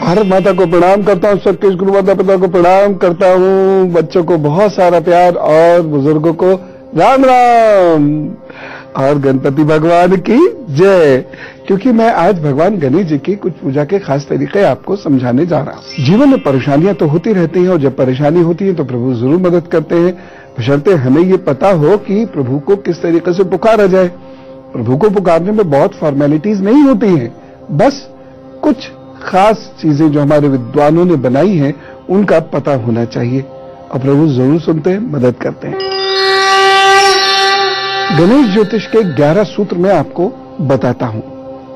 भारत माता को प्रणाम करता हूँ, सबके गुरु माता पिता को प्रणाम करता हूँ, बच्चों को बहुत सारा प्यार और बुजुर्गों को राम राम और गणपति भगवान की जय। क्योंकि मैं आज भगवान गणेश जी की कुछ पूजा के खास तरीके आपको समझाने जा रहा हूँ। जीवन में परेशानियां तो होती रहती हैं और जब परेशानी होती है तो प्रभु जरूर मदद करते हैं, बशर्ते हमें ये पता हो कि प्रभु को किस तरीके से पुकारा जाए। प्रभु को पुकारने में बहुत फॉर्मेलिटीज नहीं होती हैं, बस कुछ खास चीजें जो हमारे विद्वानों ने बनाई हैं उनका पता होना चाहिए और प्रभु जरूर सुनते हैं, मदद करते हैं। गणेश ज्योतिष के 11 सूत्र में आपको बताता हूं।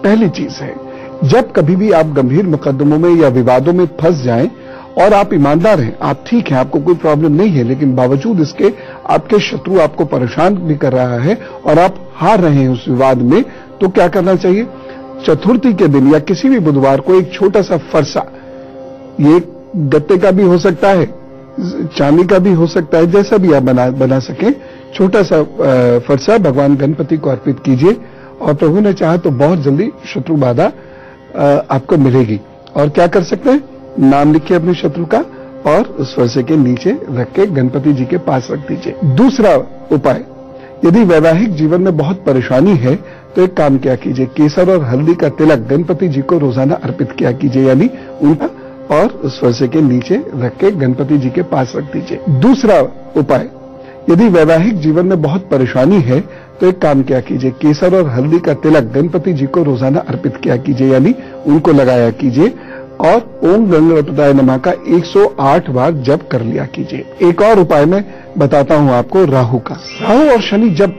पहली चीज है, जब कभी भी आप गंभीर मुकदमों में या विवादों में फंस जाएं और आप ईमानदार हैं, आप ठीक हैं, आपको कोई प्रॉब्लम नहीं है, लेकिन बावजूद इसके आपके शत्रु आपको परेशान भी कर रहा है और आप हार रहे हैं उस विवाद में, तो क्या करना चाहिए? चतुर्थी के दिन या किसी भी बुधवार को एक छोटा सा फरसा, ये गत्ते का भी हो सकता है, चांदी का भी हो सकता है, जैसा भी आप बना सकें, छोटा सा फरसा भगवान गणपति को अर्पित कीजिए और प्रभु ने चाहा तो बहुत जल्दी शत्रु बाधा आपको मिलेगी। और क्या कर सकते हैं? नाम लिखिए अपने शत्रु का और उस फरसे के नीचे रख के गणपति जी के पास रख दीजिए। दूसरा उपाय, यदि वैवाहिक जीवन में बहुत परेशानी है तो एक काम क्या कीजिए, केसर और हल्दी का तिलक गणपति जी को रोजाना अर्पित किया कीजिए, यानी उनका और उस फरसे के नीचे रख के गणपति जी के पास रख दीजिए। दूसरा उपाय, यदि वैवाहिक जीवन में बहुत परेशानी है तो एक काम क्या कीजिए, केसर और हल्दी का तिलक गणपति जी को रोजाना अर्पित किया कीजिए, यानी उनको लगाया कीजिए और ओम गणपताय नमः का 108 बार जप कर लिया कीजिए। एक और उपाय मैं बताता हूं आपको, राहु का। राहु और शनि जब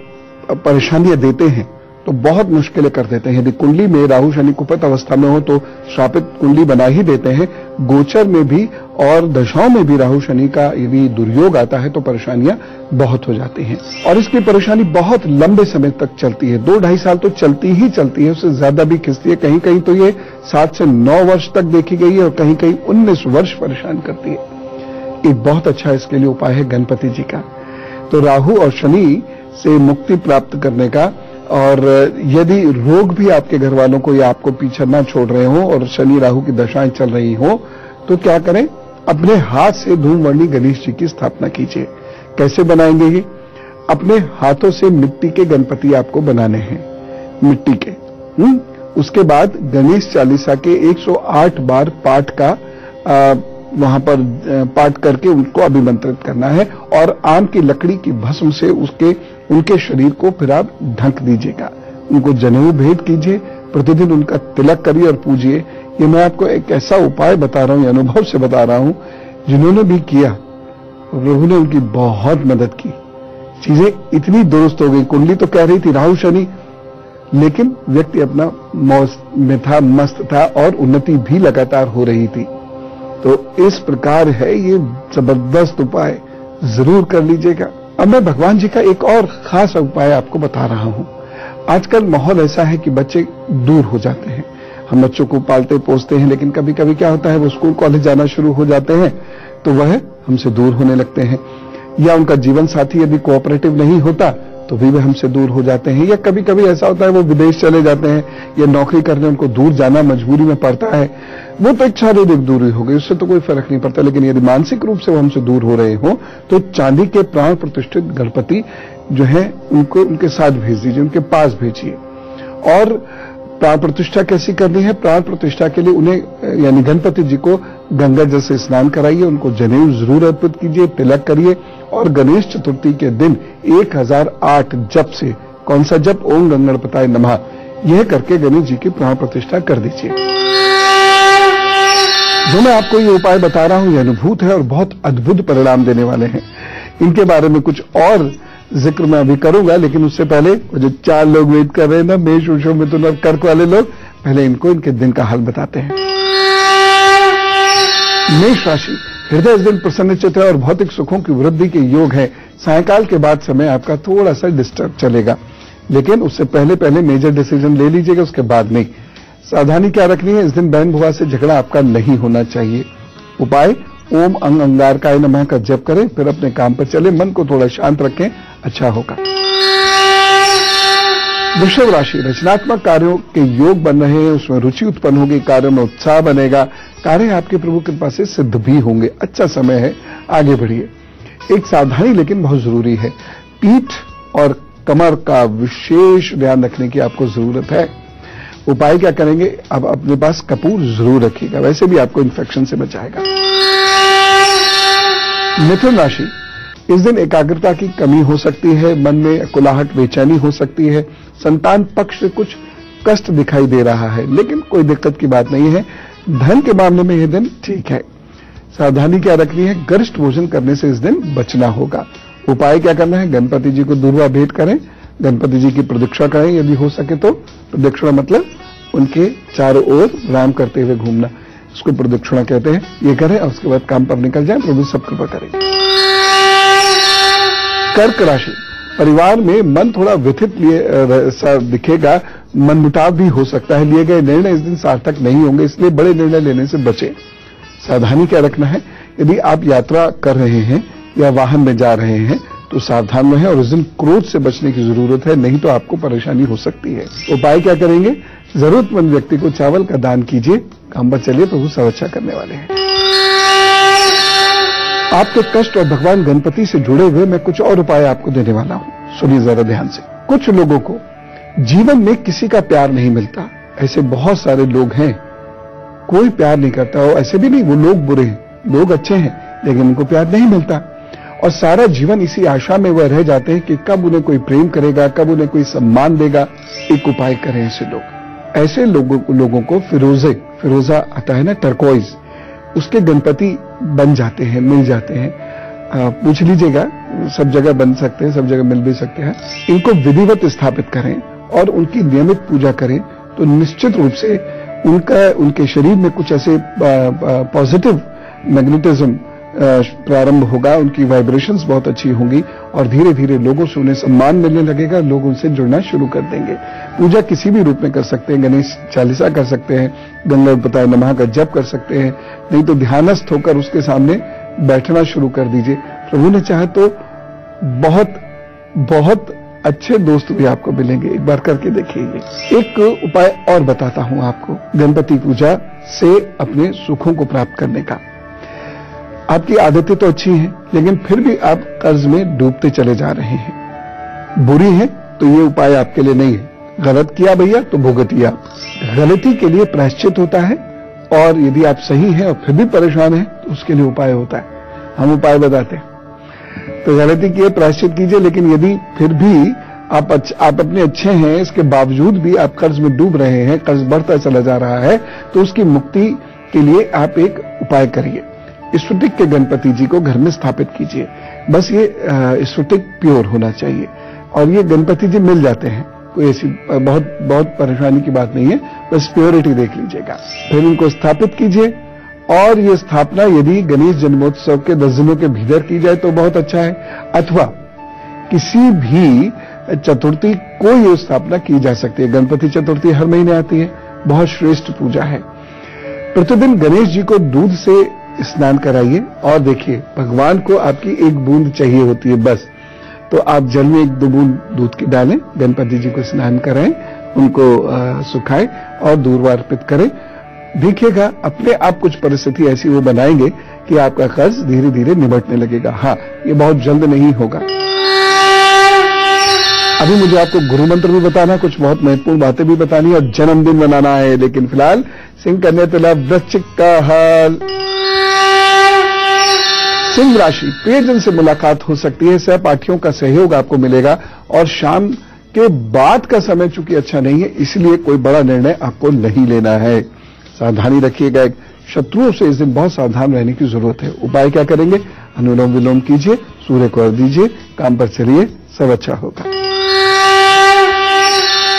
परेशानियां देते हैं तो बहुत मुश्किलें कर देते हैं। यदि कुंडली में राहु शनि कुपित अवस्था में हो तो श्रापित कुंडली बना ही देते हैं। गोचर में भी और दशाओं में भी राहु शनि का यदि दुर्योग आता है तो परेशानियां बहुत हो जाती हैं और इसकी परेशानी बहुत लंबे समय तक चलती है, 2-2.5 साल तो चलती ही चलती है, उससे ज्यादा भी खिंचती है। कहीं कहीं तो ये 7 से 9 वर्ष तक देखी गई है और कहीं कहीं 19 वर्ष परेशान करती है। एक बहुत अच्छा इसके लिए उपाय है गणपति जी का। तो राहु और शनि से मुक्ति प्राप्त करने का, और यदि रोग भी आपके घर वालों को या आपको पीछे ना छोड़ रहे हो और शनि राहु की दशाएं चल रही हो तो क्या करें? अपने हाथ से धूमवर्णी गणेश जी की स्थापना कीजिए। कैसे बनाएंगे ये? अपने हाथों से मिट्टी के गणपति आपको बनाने हैं, मिट्टी के। उसके बाद गणेश चालीसा के 108 बार पाठ का वहां पर पाठ करके उनको अभिमंत्रित करना है और आम की लकड़ी की भस्म से उनके शरीर को फिर आप ढक दीजिएगा। उनको जनेऊ भेंट कीजिए, प्रतिदिन उनका तिलक करिए और पूजिए। ये मैं आपको एक ऐसा उपाय बता रहा हूं, अनुभव से बता रहा हूं, जिन्होंने भी किया प्रभु ने उनकी बहुत मदद की। चीजें इतनी दुरुस्त हो गई। कुंडली तो कह रही थी राहु शनि, लेकिन व्यक्ति अपना मौज में था, मस्त था और उन्नति भी लगातार हो रही थी। तो इस प्रकार है ये जबरदस्त उपाय, जरूर कर लीजिएगा। अब मैं भगवान जी का एक और खास उपाय आपको बता रहा हूं। आजकल माहौल ऐसा है कि बच्चे दूर हो जाते हैं। हम बच्चों को पालते पोसते हैं, लेकिन कभी कभी क्या होता है, वो स्कूल कॉलेज जाना शुरू हो जाते हैं तो वह हमसे दूर होने लगते हैं, या उनका जीवन साथी यदि कोऑपरेटिव नहीं होता तो भी वे हमसे दूर हो जाते हैं, या कभी कभी ऐसा होता है वो विदेश चले जाते हैं या नौकरी करने उनको दूर जाना मजबूरी में पड़ता है। वो तो एक शारीरिक दूरी हो गई, उससे तो कोई फर्क नहीं पड़ता, लेकिन यदि मानसिक रूप से वो हमसे दूर हो रहे हो तो चांदी के प्राण प्रतिष्ठित गणपति जो है उनको उनके साथ भेज दीजिए, उनके पास भेजिए। और प्राण प्रतिष्ठा कैसी करनी है? प्राण प्रतिष्ठा के लिए उन्हें यानी गणपति जी को गंगा जल से स्नान कराइए, उनको जनेऊ जरूर अर्पित कीजिए, तिलक करिए और गणेश चतुर्थी के दिन 1008 जप से, कौन सा जप? ओम गणपताय नमः, यह करके गणेश जी की प्राण प्रतिष्ठा कर दीजिए। जो मैं आपको ये उपाय बता रहा हूं ये अनुभूत है और बहुत अद्भुत परिणाम देने वाले हैं। इनके बारे में कुछ और जिक्र मैं अभी करूंगा, लेकिन उससे पहले जो 4 लोग वेट कर रहे हैं ना, मेष, वृषभ, मिथुन और कर्क वाले लोग, पहले इनको इनके दिन का हाल बताते हैं। मेष राशि, हृदय इस दिन प्रसन्नचित्त है और भौतिक सुखों की वृद्धि के योग है। सायकाल के बाद समय आपका थोड़ा सा डिस्टर्ब चलेगा, लेकिन उससे पहले मेजर डिसीजन ले लीजिएगा, उसके बाद नहीं। सावधानी क्या रखनी है? इस दिन बहन भुआ से झगड़ा आपका नहीं होना चाहिए। उपाय, ओम अंगारकाय नमः का जप करें, फिर अपने काम पर चले, मन को थोड़ा शांत रखें, अच्छा होगा। वृषभ राशि, रचनात्मक कार्यों के योग बन रहे हैं, उसमें रुचि उत्पन्न होगी, कार्यों में उत्साह बनेगा, कार्य आपके प्रभु कृपा से सिद्ध भी होंगे। अच्छा समय है, आगे बढ़िए। एक सावधानी लेकिन बहुत जरूरी है, पीठ और कमर का विशेष ध्यान रखने की आपको जरूरत है। उपाय क्या करेंगे? अब अपने पास कपूर जरूर रखिएगा, वैसे भी आपको इन्फेक्शन से बचाएगा। मिथुन राशि, इस दिन एकाग्रता की कमी हो सकती है, मन में कुलाहट बेचैनी हो सकती है, संतान पक्ष से कुछ कष्ट दिखाई दे रहा है, लेकिन कोई दिक्कत की बात नहीं है। धन के मामले में यह दिन ठीक है। सावधानी क्या रखनी है? गरिष्ठ भोजन करने से इस दिन बचना होगा। उपाय क्या करना है? गणपति जी को दूर्वा भेंट करें, गणपति जी की प्रदक्षिणा करें, यदि हो सके तो। प्रदक्षिणा मतलब उनके चारों ओर राम करते हुए घूमना, इसको प्रदक्षिणा कहते हैं। ये करें और उसके बाद काम पर निकल जाए, प्रभु सब कृपा करेंगे। कर्क राशि, परिवार में मन थोड़ा व्यथित सा दिखेगा, मनमुटाव भी हो सकता है, लिए गए निर्णय इस दिन सार्थक नहीं होंगे, इसलिए बड़े निर्णय लेने से बचें। सावधानी क्या रखना है? यदि आप यात्रा कर रहे हैं या वाहन में जा रहे हैं तो सावधान रहें, और इस दिन क्रोध से बचने की जरूरत है, नहीं तो आपको परेशानी हो सकती है। उपाय क्या करेंगे? जरूरतमंद व्यक्ति को चावल का दान कीजिए, काम पर चलिए, प्रभु सब अच्छा करने वाले हैं। आपके कष्ट और भगवान गणपति से जुड़े हुए मैं कुछ और उपाय आपको देने वाला हूं, सुनिए जरा ध्यान से। कुछ लोगों को जीवन में किसी का प्यार नहीं मिलता, ऐसे बहुत सारे लोग हैं, कोई प्यार नहीं करता, और ऐसे भी नहीं वो लोग बुरे हैं, लोग अच्छे हैं, लेकिन उनको प्यार नहीं मिलता, और सारा जीवन इसी आशा में वह रह जाते हैं कि कब उन्हें कोई प्रेम करेगा, कब उन्हें कोई सम्मान देगा। एक उपाय करें ऐसे लोगों को फिरोजा आता है ना, टर्कोइज, उसके गणपति बन जाते हैं, मिल जाते हैं। पूछ लीजिएगा, सब जगह बन सकते हैं, सब जगह मिल भी सकते हैं। इनको विधिवत स्थापित करें और उनकी नियमित पूजा करें तो निश्चित रूप से उनके शरीर में कुछ ऐसे पॉजिटिव मैग्नेटिज्म प्रारंभ होगा, उनकी वाइब्रेशंस बहुत अच्छी होंगी, और धीरे धीरे लोगों से उन्हें सम्मान मिलने लगेगा, लोग उनसे जुड़ना शुरू कर देंगे। पूजा किसी भी रूप में कर सकते हैं, गणेश चालीसा कर सकते हैं, गंगापताय नमः का जप कर सकते हैं, नहीं तो ध्यानस्थ होकर उसके सामने बैठना शुरू कर दीजिए। प्रभु ने चाहे तो बहुत बहुत अच्छे दोस्त भी आपको मिलेंगे, एक बार करके देखिए। एक उपाय और बताता हूं आपको, गणपति पूजा से अपने सुखों को प्राप्त करने का। आपकी आदतें तो अच्छी हैं, लेकिन फिर भी आप कर्ज में डूबते चले जा रहे हैं, बुरी है तो ये उपाय आपके लिए नहीं है। गलत किया भैया तो भुगतिए आप। गलती के लिए प्रायश्चित होता है, और यदि आप सही हैं और फिर भी परेशान हैं तो उसके लिए उपाय होता है। हम उपाय बताते हैं, तो गलती किए प्रायश्चित कीजिए, लेकिन यदि फिर भी आप अपने अच्छे हैं, इसके बावजूद भी आप कर्ज में डूब रहे हैं, कर्ज बढ़ता चला जा रहा है, तो उसकी मुक्ति के लिए आप एक उपाय करिए। स्फटिक के गणपति जी को घर में स्थापित कीजिए, बस ये स्फटिक प्योर होना चाहिए, और ये गणपति जी मिल जाते हैं, कोई ऐसी बहुत परेशानी की बात नहीं है, बस प्योरिटी देख लीजिएगा। फिर इनको स्थापित कीजिए, और ये स्थापना यदि गणेश जन्मोत्सव के 10 दिनों के भीतर की जाए तो बहुत अच्छा है, अथवा किसी भी चतुर्थी को ये स्थापना की जा सकती है। गणपति चतुर्थी हर महीने आती है, बहुत श्रेष्ठ पूजा है। प्रतिदिन गणेश जी को दूध से स्नान कराइए, और देखिए भगवान को आपकी एक बूंद चाहिए होती है बस, तो आप जल में 1-2 बूंद दूध की डालें, गणपति जी को स्नान कराएं, उनको सुखाएं और दूर्वा अर्पित करें। देखिएगा अपने आप कुछ परिस्थिति ऐसी वो बनाएंगे कि आपका कर्ज धीरे धीरे निबटने लगेगा। हाँ, ये बहुत जल्द नहीं होगा। अभी मुझे आपको गुरु मंत्र भी बताना, कुछ बहुत महत्वपूर्ण बातें भी बतानी और जन्मदिन मनाना है, लेकिन फिलहाल सिंह कन्या तुला वृश्चिक का हाल। सिंह राशि, प्रियजन से मुलाकात हो सकती है, सहपाठियों का सहयोग आपको मिलेगा, और शाम के बाद का समय चूंकि अच्छा नहीं है, इसलिए कोई बड़ा निर्णय आपको नहीं लेना है। सावधानी रखिएगा, शत्रुओं से इस दिन बहुत सावधान रहने की जरूरत है। उपाय क्या करेंगे? अनुलोम विलोम कीजिए, सूर्य को अर्घ्य दीजिए, काम पर चलिए, सब अच्छा होगा।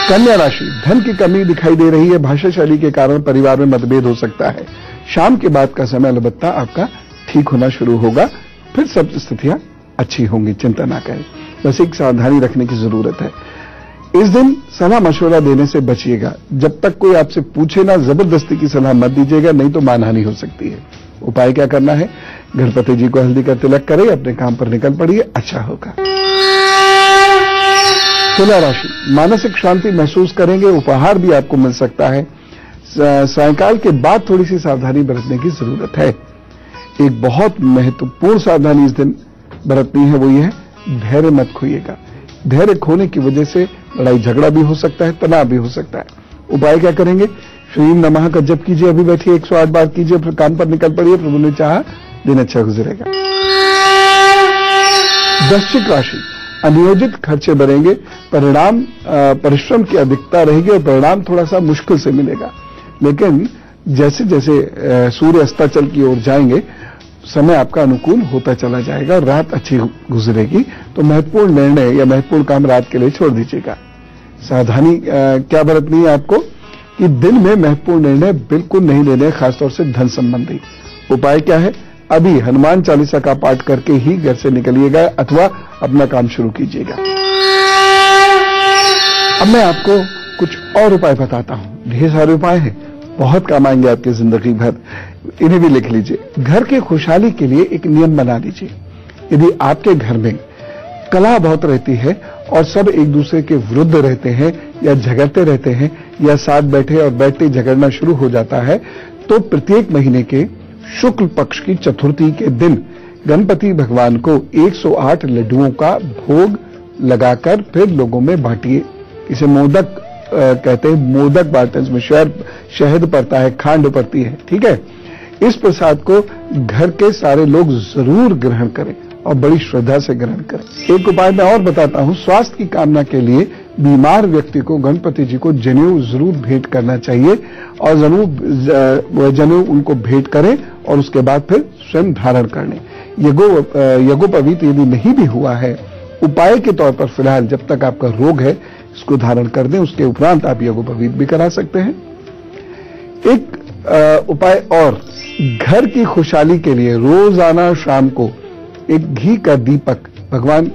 कन्या राशि, धन की कमी दिखाई दे रही है, भाषाशैली के कारण परिवार में मतभेद हो सकता है। शाम के बाद का समय अलबत्ता आपका ठीक होना शुरू होगा, फिर सब स्थितियां अच्छी होंगी, चिंता ना करें, बस एक सावधानी रखने की जरूरत है। इस दिन सलाह मशवरा देने से बचिएगा, जब तक कोई आपसे पूछे ना जबरदस्ती की सलाह मत दीजिएगा, नहीं तो मानहानि हो सकती है। उपाय क्या करना है? गणपति जी को हल्दी का तिलक करें, अपने काम पर निकल पड़िए, अच्छा होगा। तुला राशि, मानसिक शांति महसूस करेंगे, उपहार भी आपको मिल सकता है। सायंकाल के बाद थोड़ी सी सावधानी बरतने की जरूरत है। एक बहुत महत्वपूर्ण सावधानी इस दिन बरतनी है, वो ये है धैर्य मत खोइएगा। धैर्य खोने की वजह से लड़ाई झगड़ा भी हो सकता है, तनाव भी हो सकता है। उपाय क्या करेंगे? श्रीम नमः का जप कीजिए, अभी बैठिए 108 बार कीजिए, फिर काम पर निकल पड़िए, प्रभु ने चाहा दिन अच्छा गुजरेगा। वृश्चिक राशि, अनियोजित खर्चे बढ़ेंगे, परिश्रम की अधिकता रहेगी और परिणाम थोड़ा सा मुश्किल से मिलेगा। लेकिन जैसे जैसे सूर्य अस्ताचल की ओर जाएंगे, समय आपका अनुकूल होता चला जाएगा और रात अच्छी गुजरेगी। तो महत्वपूर्ण निर्णय या महत्वपूर्ण काम रात के लिए छोड़ दीजिएगा। सावधानी क्या बरतनी है आपको कि दिन में महत्वपूर्ण निर्णय बिल्कुल नहीं लेने, खासतौर से धन संबंधी। उपाय क्या है? अभी हनुमान चालीसा का पाठ करके ही घर से निकलिएगा अथवा अपना काम शुरू कीजिएगा। अब मैं आपको कुछ और उपाय बताता हूं। ढेर सारे उपाय हैं, बहुत काम आएंगे आपकी जिंदगी भर, इन्हें भी लिख लीजिए। घर की खुशहाली के लिए एक नियम बना लीजिए। यदि आपके घर में कलह बहुत रहती है और सब एक दूसरे के विरुद्ध रहते हैं या झगड़ते रहते हैं या साथ बैठे और बैठते झगड़ना शुरू हो जाता है, तो प्रत्येक महीने के शुक्ल पक्ष की चतुर्थी के दिन गणपति भगवान को 108 लड्डुओं का भोग लगाकर फिर लोगों में बांटिए। इसे मोदक कहते हैं, मोदक बांटने में शहद पड़ता है, खांड पड़ती है, ठीक है। इस प्रसाद को घर के सारे लोग जरूर ग्रहण करें और बड़ी श्रद्धा से ग्रहण करें। एक उपाय मैं और बताता हूं। स्वास्थ्य की कामना के लिए बीमार व्यक्ति को गणपति जी को जनेऊ जरूर भेंट करना चाहिए और जरूर जनेऊ उनको भेंट करें और उसके बाद फिर स्वयं धारण कर लें। यज्ञोपवीत यदि नहीं भी हुआ है, उपाय के तौर पर फिलहाल जब तक आपका रोग है इसको धारण कर दें, उसके उपरांत आप यज्ञोपवीत भी करा सकते हैं। एक उपाय और, घर की खुशहाली के लिए रोजाना शाम को एक घी का दीपक भगवान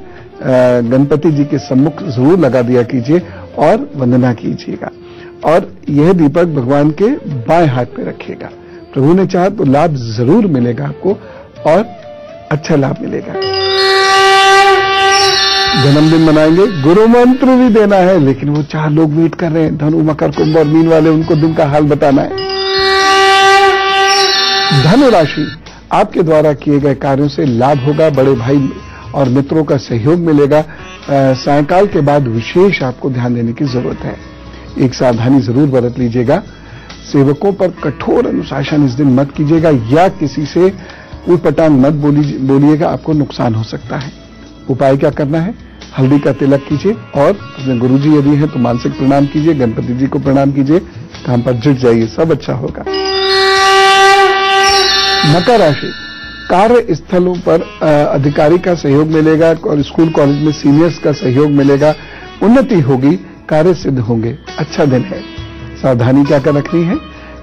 गणपति जी के सम्मुख जरूर लगा दिया कीजिए और वंदना कीजिएगा। और यह दीपक भगवान के बाएं हाथ पे रखिएगा। प्रभु ने चाहा तो लाभ जरूर मिलेगा आपको और अच्छा लाभ मिलेगा। जन्मदिन मनाएंगे, गुरु मंत्र भी देना है, लेकिन वो 4 लोग वेट कर रहे हैं, धनु मकर कुंभ और मीन वाले, उनको दिन का हाल बताना है। धनु राशि, आपके द्वारा किए गए कार्यों से लाभ होगा, बड़े भाई और मित्रों का सहयोग मिलेगा। सायंकाल के बाद विशेष आपको ध्यान देने की जरूरत है। एक सावधानी जरूर बरत लीजिएगा। सेवकों पर कठोर अनुशासन इस दिन मत कीजिएगा या किसी से उटपटांग मत बोलिएगा, आपको नुकसान हो सकता है। उपाय क्या करना है? हल्दी का तिलक कीजिए और अपने गुरुजी यदि हैं तो मानसिक प्रणाम कीजिए, गणपति जी को प्रणाम कीजिए, काम पर जुट जाइए, सब अच्छा होगा। मकर राशि, कार्य स्थलों पर अधिकारी का सहयोग मिलेगा और स्कूल कॉलेज में सीनियर्स का सहयोग मिलेगा, उन्नति होगी, कार्य सिद्ध होंगे, अच्छा दिन है। सावधानी क्या कर रखनी है?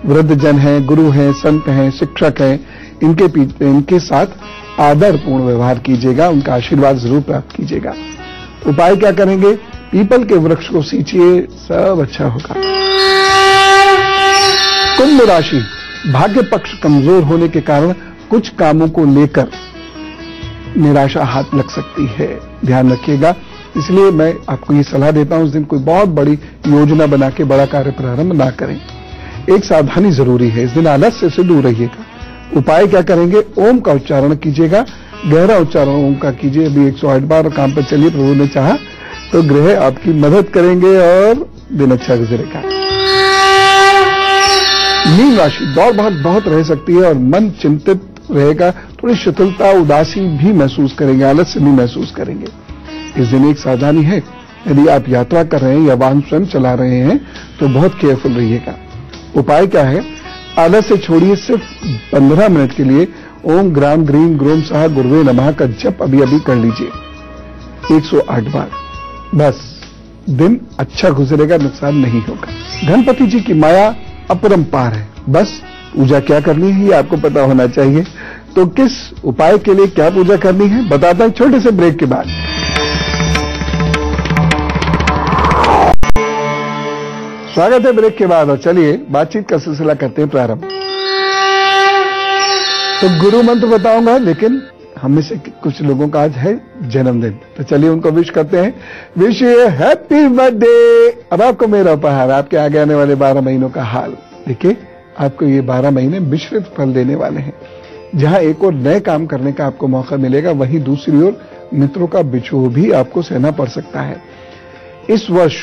वृद्ध जन हैं, गुरु हैं, संत हैं, शिक्षक हैं, इनके साथ आदरपूर्ण व्यवहार कीजिएगा, उनका आशीर्वाद जरूर प्राप्त कीजिएगा। उपाय क्या करेंगे? पीपल के वृक्ष को सींचिए, सब अच्छा होगा। कुंभ राशि, भाग्य पक्ष कमजोर होने के कारण कुछ कामों को लेकर निराशा हाथ लग सकती है, ध्यान रखिएगा। इसलिए मैं आपको ये सलाह देता हूं, उस दिन कोई बहुत बड़ी योजना बना के बड़ा कार्य प्रारंभ ना करें। एक सावधानी जरूरी है, इस दिन आलस्य से दूर रहिएगा। उपाय क्या करेंगे? ओम का उच्चारण कीजिएगा, गहरा उच्चारण ओम का कीजिए, अभी 108 बार काम पर चलिए, प्रभु ने चाहा तो ग्रह आपकी मदद करेंगे और दिन अच्छा गुजरेगा। मीन राशि, दौड़ भाग बहुत रह सकती है और मन चिंतित रहेगा, थोड़ी शिथिलता, उदासी भी महसूस करेंगे, आलस्य भी महसूस करेंगे। इस दिन एक सावधानी है, यदि आप यात्रा कर रहे हैं या वाहन स्वयं चला रहे हैं तो बहुत केयरफुल रहिएगा। उपाय क्या है? आलस्य छोड़िए, सिर्फ 15 मिनट के लिए ओम ग्राम ग्रीम ग्रोम सहा गुरुवे नमः का जप अभी कर लीजिए 108 बार, बस दिन अच्छा गुजरेगा, नुकसान नहीं होगा। गणपति जी की माया अपरंपार है, बस पूजा क्या करनी है ये आपको पता होना चाहिए। तो किस उपाय के लिए क्या पूजा करनी है बताता हूं छोटे से ब्रेक के बाद। स्वागत है ब्रेक के बाद और चलिए बातचीत का सिलसिला करते हैं प्रारंभ। तो गुरु मंत्र बताऊंगा, लेकिन हम में से कुछ लोगों का आज है जन्मदिन, तो चलिए उनको विश करते हैं। Wish you happy birthday. अब आपको मेरा उपहार, आपके आगे आने वाले 12 महीनों का हाल। देखिए, आपको ये 12 महीने मिश्रित फल देने वाले हैं। जहां एक और नए काम करने का आपको मौका मिलेगा, वहीं दूसरी ओर मित्रों का बिछोह भी आपको सहना पड़ सकता है। इस वर्ष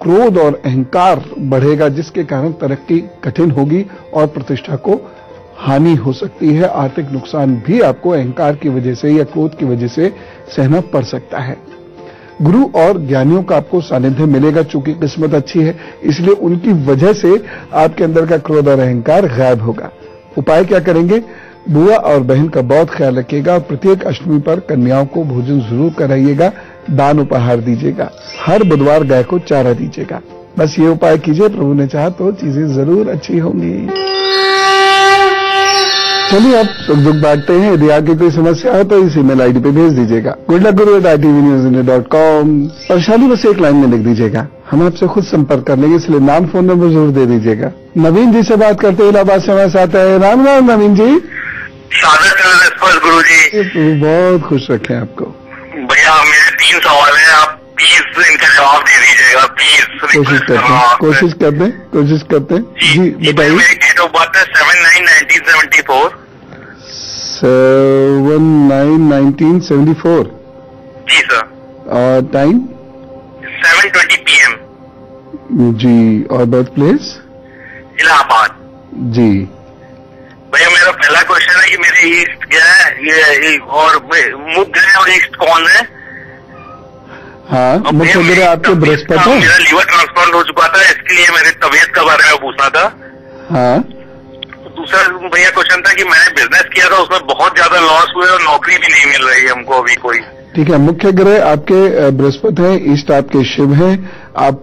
क्रोध और अहंकार बढ़ेगा, जिसके कारण तरक्की कठिन होगी और प्रतिष्ठा को हानि हो सकती है। आर्थिक नुकसान भी आपको अहंकार की वजह से या क्रोध की वजह से सहना पड़ सकता है। गुरु और ज्ञानियों का आपको सानिध्य मिलेगा। चूंकि किस्मत अच्छी है, इसलिए उनकी वजह से आपके अंदर का क्रोध और अहंकार गायब होगा। उपाय क्या करेंगे? बुआ और बहन का बहुत ख्याल रखिएगा। प्रत्येक अष्टमी पर कन्याओं को भोजन जरूर कराइएगा, दान उपहार दीजिएगा। हर बुधवार गाय को चारा दीजिएगा। बस ये उपाय कीजिए, प्रभु ने चाहा तो चीजें जरूर अच्छी होंगी। चलिए अब सुख दुख बांटते हैं। यदि आपकी कोई समस्या हो तो इस ईमेल आईडी पे भेज दीजिएगा, goodluckguru@itvnewsindia.com। परेशानी बस एक लाइन में लिख दीजिएगा, हम आपसे खुद संपर्क कर लेंगे, इसलिए नाम फोन नंबर जरूर दे दीजिएगा। नवीन जी से बात करते हैं, इलाहाबाद से हमारे साथ है। राम राम नवीन जी। गुरु जी बहुत खुश रखें आपको। भैया मेरे 3 सवाल हैं, आप प्लीज इनका जवाब दे दीजिएगा प्लीज। कोशिश करते हैं जी, बताइए। मेरी डेट ऑफ बर्थ है 7/9/1974। 7/9/1974 जी सर। और टाइम 7:20 PM जी। और बर्थ प्लेस? इलाहाबाद जी। भैया मेरा पहला क्वेश्चन है कि मेरे ईस्ट क्या है, ये और मुख ग्रह और ईस्ट कौन है? हाँ, मुख्य ग्रह आपके बृहस्पति है। मेरा लीवर ट्रांसप्लांट हो चुका था, इसके लिए मेरी तबीयत के बारे में पूछना था। हाँ। दूसरा भैया क्वेश्चन था कि मैंने बिजनेस किया था, उसमें बहुत ज्यादा लॉस हुए और नौकरी भी नहीं मिल रही है हमको अभी कोई। ठीक है, मुख्य ग्रह आपके बृहस्पति है, ईस्ट आपके शिव हैं। आप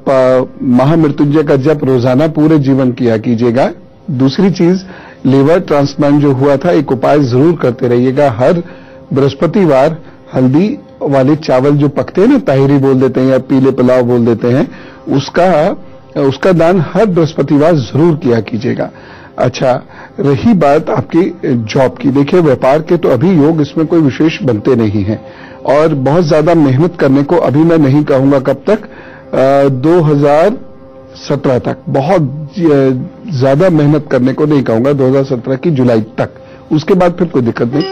महामृत्युंजय का जप रोजाना पूरे जीवन किया कीजिएगा। दूसरी चीज, लीवर ट्रांसप्लांट जो हुआ था, एक उपाय जरूर करते रहिएगा। हर बृहस्पतिवार हल्दी वाले चावल जो पकते हैं ना, ताहिरी बोल देते हैं या पीले पुलाव बोल देते हैं, उसका दान हर बृहस्पतिवार जरूर किया कीजिएगा। अच्छा, रही बात आपकी जॉब की, देखिए व्यापार के तो अभी योग इसमें कोई विशेष बनते नहीं है और बहुत ज्यादा मेहनत करने को अभी मैं नहीं कहूंगा। कब तक? 2017 तक। बहुत ज्यादा मेहनत करने को नहीं कहूंगा, 2017 की जुलाई तक। उसके बाद फिर कोई दिक्कत नहीं।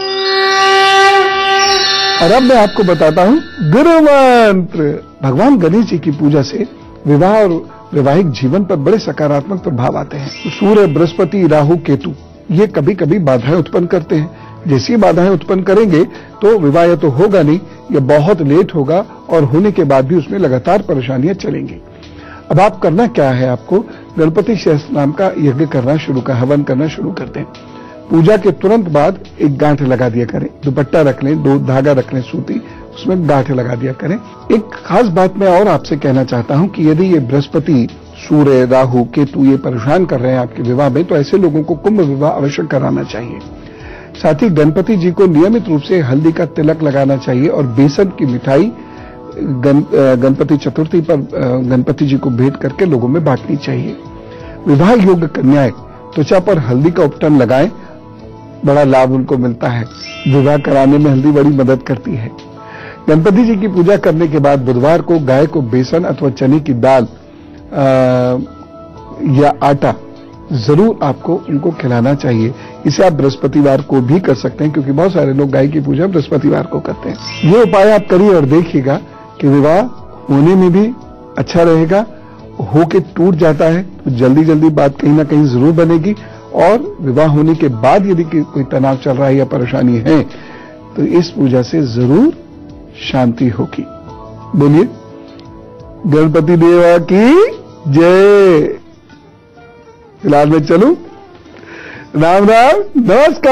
और अब मैं आपको बताता हूं गुरु मंत्र। भगवान गणेश जी की पूजा से विवाह और वैवाहिक जीवन पर बड़े सकारात्मक प्रभाव आते हैं। सूर्य, बृहस्पति, राहु, केतु ये कभी कभी बाधाएं उत्पन्न करते हैं। जैसी बाधाएं उत्पन्न करेंगे तो विवाह या तो होगा नहीं या बहुत लेट होगा, और होने के बाद भी उसमें लगातार परेशानियां चलेंगी। अब आप करना क्या है, आपको गणपति सहस्त्र नाम का यज्ञ करना शुरू कर, हवन करना शुरू कर दें। पूजा के तुरंत बाद एक गांठ लगा दिया करें, दुपट्टा रख लें, 2 धागा रख लें सूती, उसमें गांठ लगा दिया करें। एक खास बात मैं और आपसे कहना चाहता हूं कि यदि ये बृहस्पति, सूर्य, राहु, केतु ये परेशान कर रहे हैं आपके विवाह में, तो ऐसे लोगों को कुंभ विवाह अवश्य कराना चाहिए। साथ ही गणपति जी को नियमित रूप से हल्दी का तिलक लगाना चाहिए और बेसन की मिठाई गणपति चतुर्थी पर गणपति जी को भेंट करके लोगों में बांटनी चाहिए। विवाह योग्य कन्याएं त्वचा पर हल्दी का उपटन लगाएं, बड़ा लाभ उनको मिलता है। विवाह कराने में हल्दी बड़ी मदद करती है। गणपति जी की पूजा करने के बाद बुधवार को गाय को बेसन अथवा चने की दाल या आटा जरूर आपको उनको खिलाना चाहिए। इसे आप बृहस्पतिवार को भी कर सकते हैं, क्योंकि बहुत सारे लोग गाय की पूजा बृहस्पतिवार को करते हैं। ये उपाय आप करिए और देखिएगा कि विवाह होने में भी अच्छा रहेगा। होके टूट जाता है तो जल्दी जल्दी बात कहीं ना कहीं जरूर बनेगी, और विवाह होने के बाद यदि कोई तनाव चल रहा है या परेशानी है तो इस पूजा से जरूर शांति होगी। बोलिए गणपति देवा की जय। फिलहाल मैं चलूं। राम राम, नमस्कार।